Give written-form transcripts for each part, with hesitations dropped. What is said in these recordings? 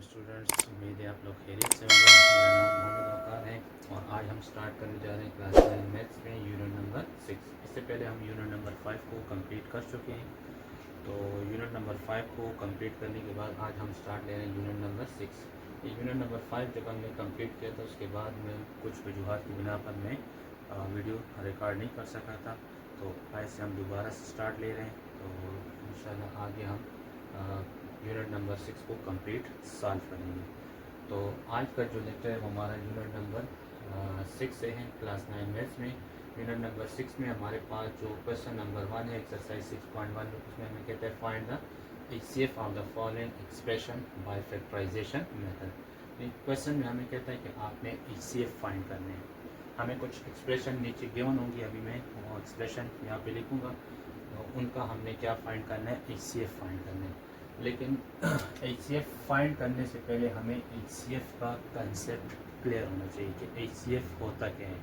Students, उम्मीद है आप लोग खैरियत से होंगे। मेरा नाम मोहम्मद वक़ार है और आज हम स्टार्ट करने जा रहे हैं क्लास 9 मैथ्स में यूनिट नंबर 6। इससे पहले हम यूनिट नंबर 5 को कंप्लीट कर चुके हैं। तो यूनिट नंबर 5 को कंप्लीट करने के बाद आज हम स्टार्ट ले रहे हैं यूनिट नंबर 6। ये यूनिट नंबर 5 जब हमने कंप्लीट किया था उसके बाद में कुछ वजूहात की बिना पर मैं वीडियो रिकॉर्ड नहीं कर सका था, तो आज से हम दोबारा से स्टार्ट ले रहे हैं। तो इंशाल्लाह आगे हम यूनिट नंबर 6 को कंप्लीट सॉल्व करेंगे। तो आज का जो लेक्चर है वो हमारा यूनिट नंबर 6 से है क्लास 9 मैथ्स में। यूनिट नंबर 6 में हमारे पास जो क्वेश्चन नंबर 1 है एक्सरसाइज 6.1 में, उसमें हमें कहते हैं find the HCF of the following expression by factorization method. Question में हमें कहता है कि आपने HCF फाइंड करने हैं। हमें कुछ एक्सप्रेशन नीचे गिवन होंगी, अभी मैं वो एक्सप्रेशन यहाँ पे लिखूँगा, तो उनका हमने क्या फाइंड करना है, HCF फाइंड करना है। लेकिन HCF फाइंड करने से पहले हमें HCF का कंसेप्ट क्लियर होना चाहिए कि HCF होता क्या है,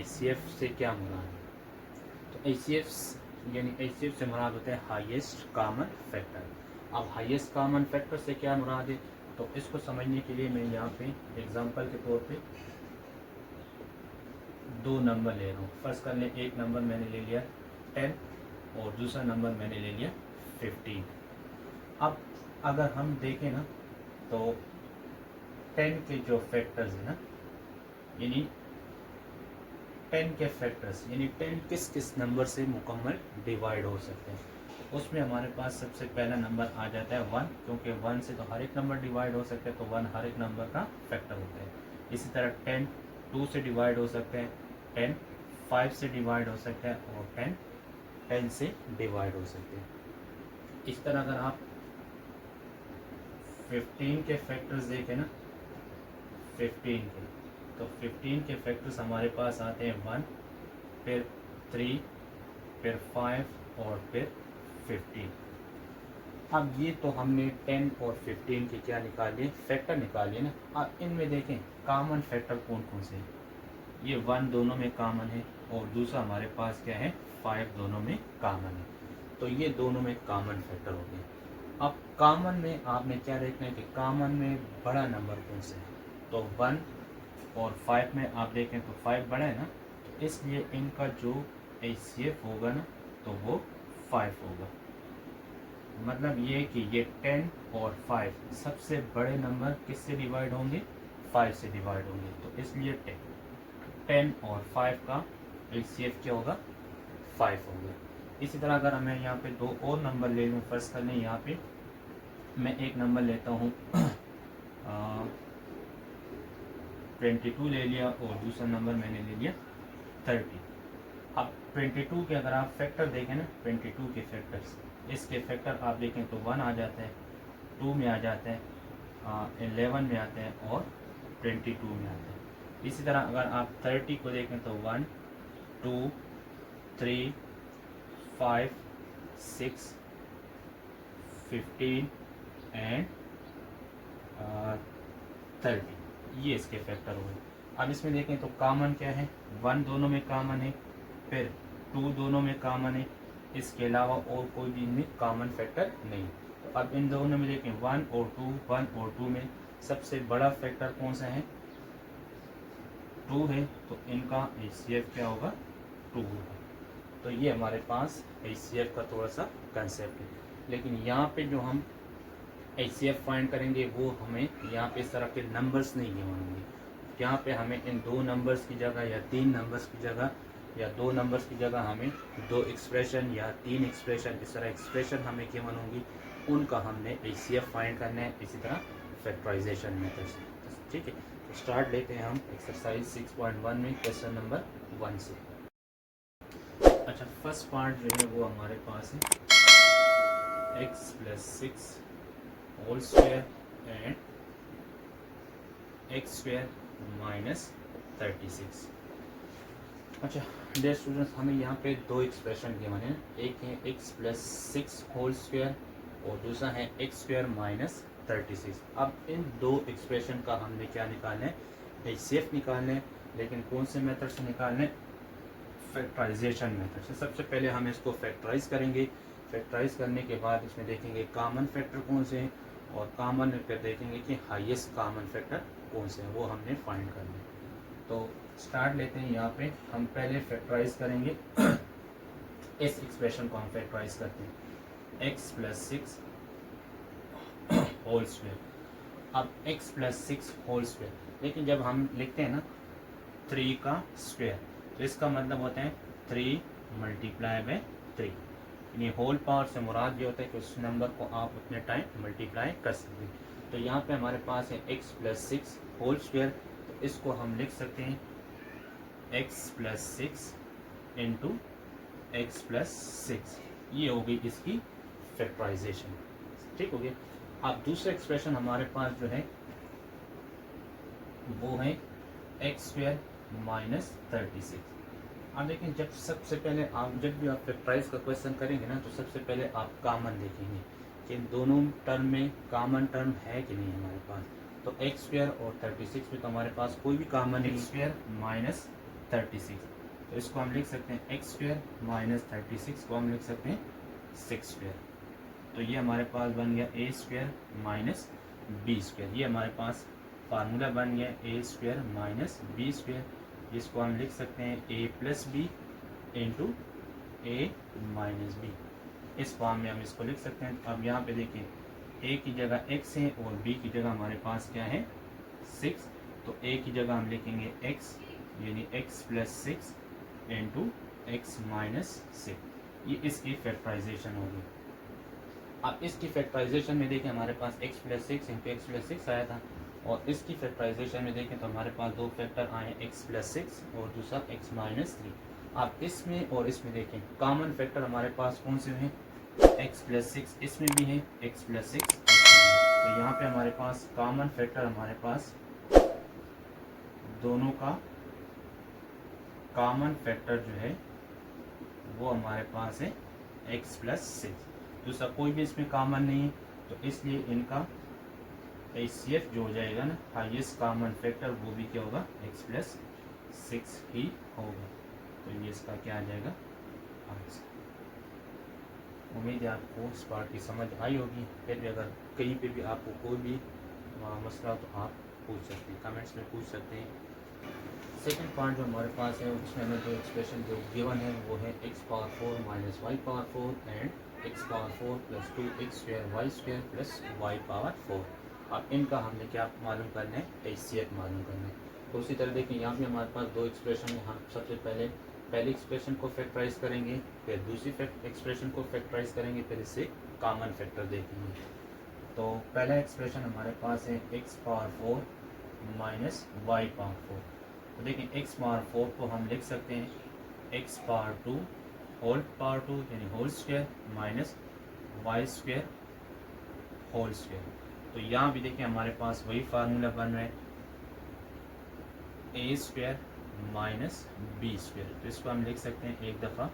HCF से क्या मुराद है। तो HCF से मुराद होता है हाईएस्ट कॉमन फैक्टर। अब हाईएस्ट कॉमन फैक्टर से क्या मुराद है, तो इसको समझने के लिए मैं यहाँ पे एग्जांपल के तौर पे दो नंबर ले रहा हूँ। फर्स्ट कर लें, एक नंबर मैंने ले लिया 10 और दूसरा नंबर मैंने ले लिया 15। अब अगर हम देखें ना, तो 10 के जो फैक्टर्स हैं ना, यानी 10 के फैक्टर्स यानी 10 किस किस नंबर से मुकम्मल डिवाइड हो सकते हैं, उसमें हमारे पास सबसे पहला नंबर आ जाता है 1, क्योंकि 1 से तो हर एक नंबर डिवाइड हो सकता है, तो 1 हर एक नंबर का फैक्टर होता है। इसी तरह 10 2 से डिवाइड हो सकते हैं, 10 5 से डिवाइड हो सकता है और 10 से डिवाइड हो सकते हैं। इस तरह अगर आप 15 के फैक्टर्स देखें ना, 15 के, तो 15 के फैक्टर्स हमारे पास आते हैं 1, फिर 3, फिर 5 और फिर 15। अब ये तो हमने 10 और 15 के क्या निकाले, फैक्टर निकाले ना। अब इनमें देखें कॉमन फैक्टर कौन कौन से हैं। ये 1 दोनों में कॉमन है और दूसरा हमारे पास क्या है, 5 दोनों में कॉमन है। तो ये दोनों में कॉमन फैक्टर हो गए। अब कॉमन में आपने क्या देखना है कि कॉमन में बड़ा नंबर कौन सा है, तो 1 और 5 में आप देखें तो 5 बड़ा है ना, तो इसलिए इनका जो HCF होगा ना, तो वो 5 होगा। मतलब ये कि ये 10 और 5 सबसे बड़े नंबर किससे डिवाइड होंगे, 5 से डिवाइड होंगे, तो इसलिए 10 और 5 का HCF क्या होगा, 5 होगा। इसी तरह अगर मैं यहाँ पे दो और नंबर ले लूँ, फर्स्ट कर लें यहाँ पे मैं एक नंबर लेता हूँ 22 ले लिया और दूसरा नंबर मैंने ले लिया 30। अब 22 के अगर आप फैक्टर देखें ना, 22 के फैक्टर्स, इसके फैक्टर आप देखें तो 1 आ जाता है, 2 में आ जाता है, 11 में आते हैं और 22 में आते हैं। इसी तरह अगर आप 30 को देखें तो 1 2 3 5 6 15 एंड 30, ये इसके फैक्टर हुए। अब इसमें देखें तो कॉमन क्या है, 1 दोनों में कॉमन है, फिर 2 दोनों में कॉमन है, इसके अलावा और कोई भी इनमें कॉमन फैक्टर नहीं। तो अब इन दोनों में देखें 1 और 2 में सबसे बड़ा फैक्टर कौन सा है, 2 है, तो इनका HCF क्या होगा, 2 होगा। तो ये हमारे पास HCF का थोड़ा सा कंसेप्ट है। लेकिन यहाँ पे जो हम HCF फाइंड करेंगे वो हमें यहाँ पे इस तरह के नंबर्स नहीं गिवन होंगे। यहाँ पे हमें इन 2 नंबर्स की जगह या 3 नंबर्स की जगह या 2 नंबर्स की जगह हमें 2 एक्सप्रेशन या 3 एक्सप्रेशन, इस तरह एक्सप्रेशन हमें गिवन होंगी, उनका हमने HCF फाइंड करना है, इसी तरह फैक्टराइजेशन मेथड से। ठीक है, तो स्टार्ट लेते हैं हम एक्सरसाइज 6.1 में क्वेश्चन नंबर 1 से। अच्छा, फर्स्ट पार्ट जो है वो हमारे पास है x + 6 whole square and x² - 36। अच्छा डियर स्टूडेंट्स, हमें यहाँ पे 2 एक्सप्रेशन गिवन है, एक है x + 6 होल स्क्वायर और दूसरा है x² - 36। अब इन 2 एक्सप्रेशन का हमने क्या निकालना है, HCF निकालना है। लेकिन कौन से मेथड से निकालना है, फैक्टराइजेशन मेथड से। सबसे पहले हम इसको फैक्टराइज करेंगे। फैक्टराइज करने के बाद इसमें देखेंगे कॉमन फैक्टर कौन से हैं और कॉमन में फिर देखेंगे कि हाईएस्ट कॉमन फैक्टर कौन से हैं, वो हमने फाइंड करना है। तो स्टार्ट लेते हैं। यहाँ पे हम पहले फैक्टराइज करेंगे इस एक्सप्रेशन को हम फैक्टराइज करते हैं x प्लस 6 होल स्क्वायर। अब x प्लस 6 होल स्क्वायर, लेकिन जब हम लिखते हैं ना 3 का स्क्वायर, तो इसका मतलब होता है 3 मल्टीप्लाई बाय 3, यानी होल पावर से मुराद ये होता है कि उस नंबर को आप उतने टाइम मल्टीप्लाई कर सकते हैं। तो यहाँ पे हमारे पास है x प्लस 6 होल स्क्वायर, तो इसको हम लिख सकते हैं x plus 6 into x plus 6, ये हो गई इसकी फैक्टराइजेशन। ठीक हो गया। अब दूसरा एक्सप्रेशन हमारे पास जो है वो है एक्स स्क्वायर माइनस 36। अब देखें, जब सबसे पहले जब भी आप फैक्टराइज का क्वेश्चन करेंगे ना, तो सबसे पहले आप कॉमन देखेंगे कि इन दोनों टर्म में कॉमन टर्म है कि नहीं हमारे पास। तो एक्स स्क्वायर और 36 में तो हमारे पास कोई भी कॉमन नहीं। एक्स स्क्वायर माइनस 36, तो इसको हम लिख सकते हैं एक्स स्क्वायर माइनस 36 को हम लिख सकते हैं 6 स्क्वायर। तो ये हमारे पास बन गया a square minus b square. ये हमारे पास फार्मूला बन गया a square minus b square, जिसको हम लिख सकते हैं ए प्लस बी इंटू ए माइनस बी। इस फॉर्म में हम इसको लिख सकते हैं। अब यहाँ पे देखिए, ए की जगह एक्स है और बी की जगह हमारे पास क्या है 6, तो ए की जगह हम लिखेंगे एक्स, यानी x plus 6 into x minus 6। ये इसकी फैक्टराइजेशन होगी। अब इसकी फैक्टराइजेशन में देखें, हमारे पास x plus 6 into x plus 6 आया था, और इसकी फैक्टराइजेशन में देखें तो हमारे पास दो फैक्टर आए, x प्लस 6 और दूसरा x माइनस 3। अब इसमें और इसमें देखें कॉमन फैक्टर हमारे पास कौन से हैं, x प्लस 6 इसमें भी है, x प्लस 6 तो यहाँ पे हमारे पास कॉमन फैक्टर हमारे पास दोनों का कॉमन फैक्टर जो है वो हमारे पास है x प्लस 6। दूसरा कोई भी इसमें कॉमन नहीं है, तो इसलिए इनका HCF जो हो जाएगा ना, हाईएस्ट कॉमन फैक्टर, वो भी क्या होगा x प्लस 6 ही होगा। तो ये इसका क्या आ जाएगा आंसर। उम्मीद है आपको इस पार्ट की समझ आई होगी। फिर भी अगर कहीं पे भी आपको कोई भी मसला हो तो आप पूछ सकते हैं, कमेंट्स में पूछ सकते हैं। सेकंड पार्ट जो हमारे पास है उसमें हमें जो एक्सप्रेशन जो गिवन है वो है x power 4 minus y power 4 and x power 4 plus 2x square y square plus y power 4। अब इनका हमने क्या मालूम करना है, HCF मालूम करना है। तो उसी तरह देखिए, यहाँ भी हमारे पास दो एक्सप्रेशन है। हम सबसे पहले एक्सप्रेशन को फैक्टराइज करेंगे, फिर दूसरी एक्सप्रेशन को फैक्टराइज करेंगे, फिर इससे कॉमन फैक्टर देखेंगे। तो पहला एक्सप्रेशन हमारे पास है x power 4 minus y power 4। तो देखिए x पावर 4 को हम लिख सकते हैं x पावर 2 होल पावर 2 यानी whole square minus y square whole square. तो यहाँ भी देखिए हमारे पास वही फार्मूला बन रहा है ए स्क्वायर माइनस बी स्क्वायर। तो इसको हम लिख सकते हैं एक दफ़ा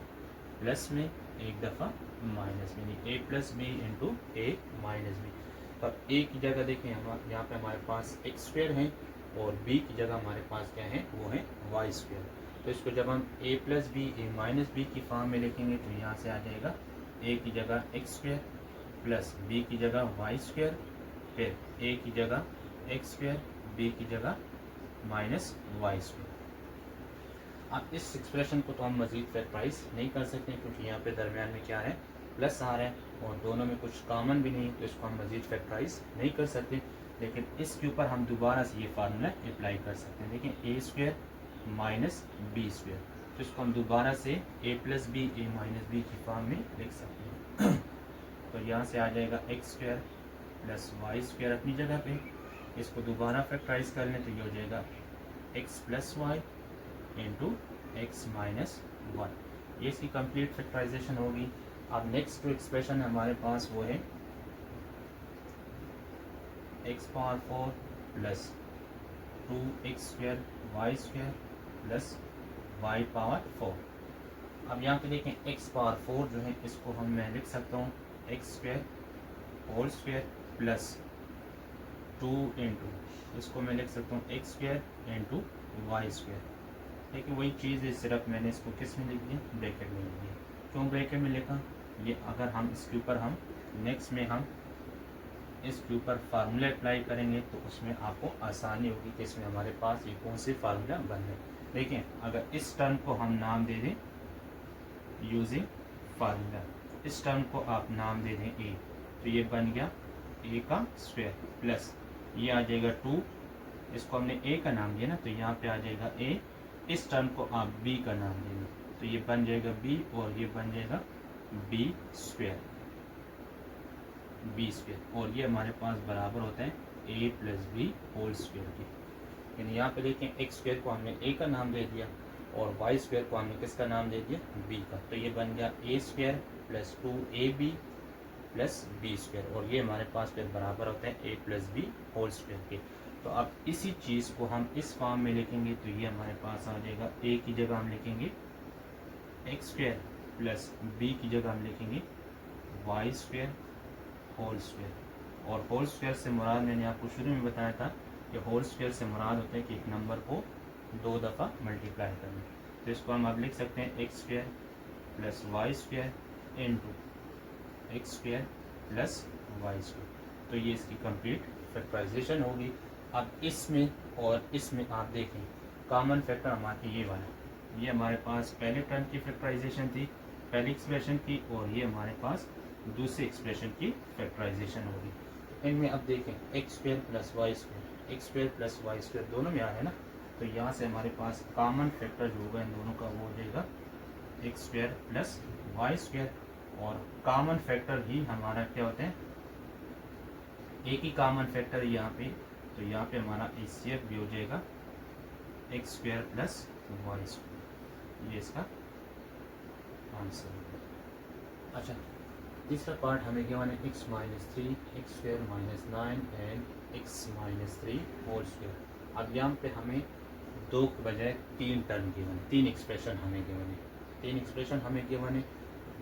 प्लस में, एक दफ़ा माइनस में, यानी ए प्लस बी इंटू ए माइनस बी। तो अब ए की जगह देखें यहाँ पे हमारे पास एक्स स्क्वायर है और b की जगह हमारे पास क्या है वो है वाई स्क्वायर। तो इसको जब हम a plus b a minus b की फॉर्म में लिखेंगे तो यहाँ से आ जाएगा a की जगह एक्स स्क्वायर प्लस b की जगह वाई स्क्वायर, फिर a की जगह एक्स स्क्वायर, b की जगह माइनस वाई स्क्वायर। अब इस एक्सप्रेशन को तो हम मज़ीद फैक्टराइज नहीं कर सकते क्योंकि यहाँ पे दरमियान में क्या है प्लस आ रहा है और दोनों में कुछ कॉमन भी नहीं, तो इसको हम मज़ीद फैक्टराइज नहीं कर सकते। लेकिन इसके ऊपर हम दोबारा से ये फार्मूला अप्लाई कर सकते हैं। देखिए a square minus b square, तो इसको हम दोबारा से a plus b a minus b की फॉर्म में लिख सकते हैं। तो यहाँ से आ जाएगा x square plus y square अपनी जगह पे, इसको दोबारा फैक्टराइज कर लें तो ये हो जाएगा x plus y into x minus one. ये इसकी कंप्लीट फैक्टराइजेशन होगी। अब नेक्स्ट जो एक्सप्रेशन हमारे पास वो है x power 4 plus 2x square y square plus y power 4। अब यहाँ पे देखें एक्स पावर 4 जो है इसको मैं लिख सकता हूँ x square whole square plus 2 into, इसको मैं लिख सकता हूँ x square into y square. लेकिन वही चीज़ है, सिर्फ मैंने इसको किस में लिख दिया, ब्रैकेट में लिख दिया। क्यों ब्रैकेट में लिखा, ये अगर हम इसके ऊपर हम नेक्स्ट में हम इसके ऊपर फार्मूला अप्लाई करेंगे तो उसमें आपको आसानी होगी कि इसमें हमारे पास ये कौन से फार्मूला बन रहे। देखिए अगर इस टर्म को हम नाम दे दें यूजिंग फार्मूला, इस टर्म को आप नाम दे दें ए, तो ये बन गया ए का स्क्वायर प्लस ये आ जाएगा 2, इसको हमने ए का नाम दिया ना तो यहाँ पे आ जाएगा ए, इस टर्म को आप बी का नाम देंगे तो ये बन जाएगा बी और ये बन जाएगा बी स्क्वायर, और ये हमारे पास बराबर होता है a plus b whole square के। यानी यहाँ पे देखें एक्स स्क्वायर को हमने ए का नाम दे दिया और वाई स्क्वायर को हमने किसका नाम दे दिया बी का, तो ये बन गया a square plus 2ab plus b square, और ये हमारे पास फिर बराबर होता है a plus b whole square के। तो अब इसी चीज़ को हम इस फॉर्म में लिखेंगे तो ये हमारे पास आ जाएगा ए की जगह हम लिखेंगे एक्स स्क्वायर प्लस बी की जगह हम लिखेंगे वाई स्क्वायर होल स्क्वायर, और होल स्क्वायर से मुराद मैंने आपको शुरू में बताया था कि होल स्क्वायर से मुराद होता है कि एक नंबर को 2 दफ़ा मल्टीप्लाई करना। तो इसको हम अब लिख सकते हैं x square plus y square into x square plus y square, तो ये इसकी कंप्लीट फैक्टराइजेशन होगी। अब इसमें और इसमें आप देखें कॉमन फैक्टर हमारे ये वाला, ये हमारे पास पहले टर्म की फैक्टराइजेशन थी पहली एक्सप्रेशन की, और ये हमारे पास दूसरी एक्सप्रेशन की फैक्टराइजेशन होगी। इनमें अब देखें x square plus y square, x square plus y square दोनों में आ है ना, तो यहाँ से हमारे पास कॉमन फैक्टर जो होगा इन दोनों का वो हो जाएगा x square plus y square, और कॉमन फैक्टर ही हमारा क्या होता है एक ही कॉमन फैक्टर यहाँ पे, तो यहाँ पे हमारा HCF भी हो जाएगा x square plus y square, ये इसका आंसर है। अच्छा तीसरा पार्ट हमें गिवन है x minus 3 x square minus 9 and x minus 3 whole square. अब यहाँ पे हमें 2 के बजाय 3 टर्म गिवन है, 3 एक्सप्रेशन हमें गिवन है, 3 एक्सप्रेशन हमें गिवन है।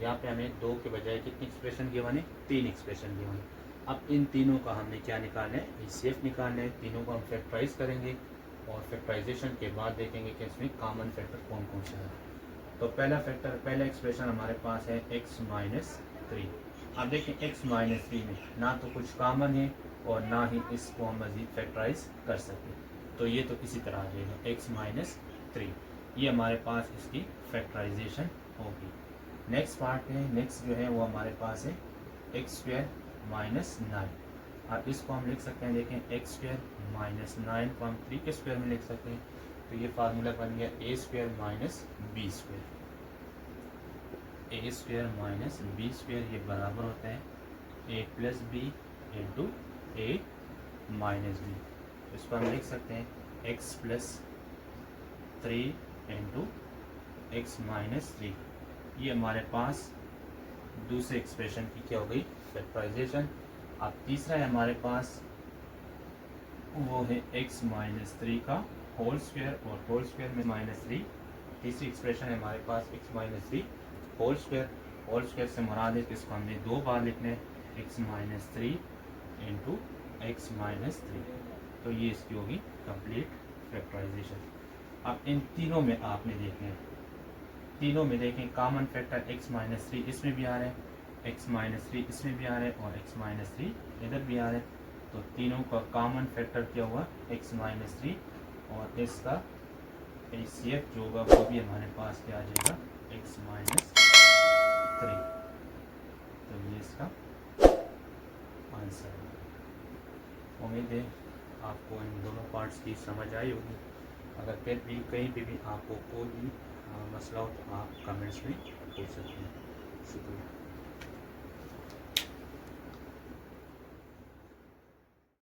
यहाँ पे हमें 2 के बजाय कितनी एक्सप्रेशन गिवन है 3 एक्सप्रेशन गिवन है। अब इन तीनों का हमने क्या निकालना है HCF निकालना है, तीनों को हम फैक्टराइज करेंगे और फैक्टराइजेशन के बाद देखेंगे कि इसमें कॉमन फैक्टर कौन कौन सा है। तो पहला एक्सप्रेशन हमारे पास है x माइनस 3। अब देखें x माइनस 3 में ना तो कुछ कॉमन है और ना ही इसको हम मज़ीद फैक्टराइज कर सकते, तो ये तो इसी तरह आ जाएगा x माइनस 3, ये हमारे पास इसकी फैक्टराइजेशन होगी। नेक्स्ट पार्ट है, नेक्स्ट जो है वो हमारे पास है एक्स स्क्वायर माइनस 9। अब इसको हम लिख सकते हैं, देखें एक्स स्क्वायर माइनस 9 को हम 3 के स्क्वायर में लिख सकते हैं, तो ये फार्मूला बन गया a square minus b square, A square minus b square ये बराबर होता है a plus B into A minus B. इसको हम लिख सकते हैं x plus 3 into x minus 3, ये हमारे पास दूसरे एक्सप्रेशन की क्या हो गई फैक्टराइजेशन। अब तीसरा है हमारे पास वो है x माइनस 3 का होल स्क्वायर, और होल स्क्वायर में माइनस 3, तीसरी एक्सप्रेशन है हमारे पास x minus 3 whole square. Whole square से मुराद है कि इसको हमने 2 बार लिखना है x minus 3 into x minus 3, तो ये इसकी होगी कंप्लीट फैक्टराइजेशन। अब इन तीनों में आपने देखना है, तीनों में देखें कॉमन फैक्टर x माइनस 3 इसमें भी आ रहा है, x माइनस 3 इसमें भी आ रहा है और x माइनस 3 इधर भी आ रहा है, तो तीनों का कॉमन फैक्टर क्या हुआ x माइनस 3, और इसका HCF जो होगा वो भी हमारे पास क्या आ जाएगा x माइनस 3, तो ये इसका आंसर है। उम्मीद है आपको इन दोनों पार्ट्स की समझ आई होगी। अगर फिर भी कहीं पे भी आपको कोई भी मसला हो तो आप कमेंट्स में पूछ सकते हैं। शुक्रिया।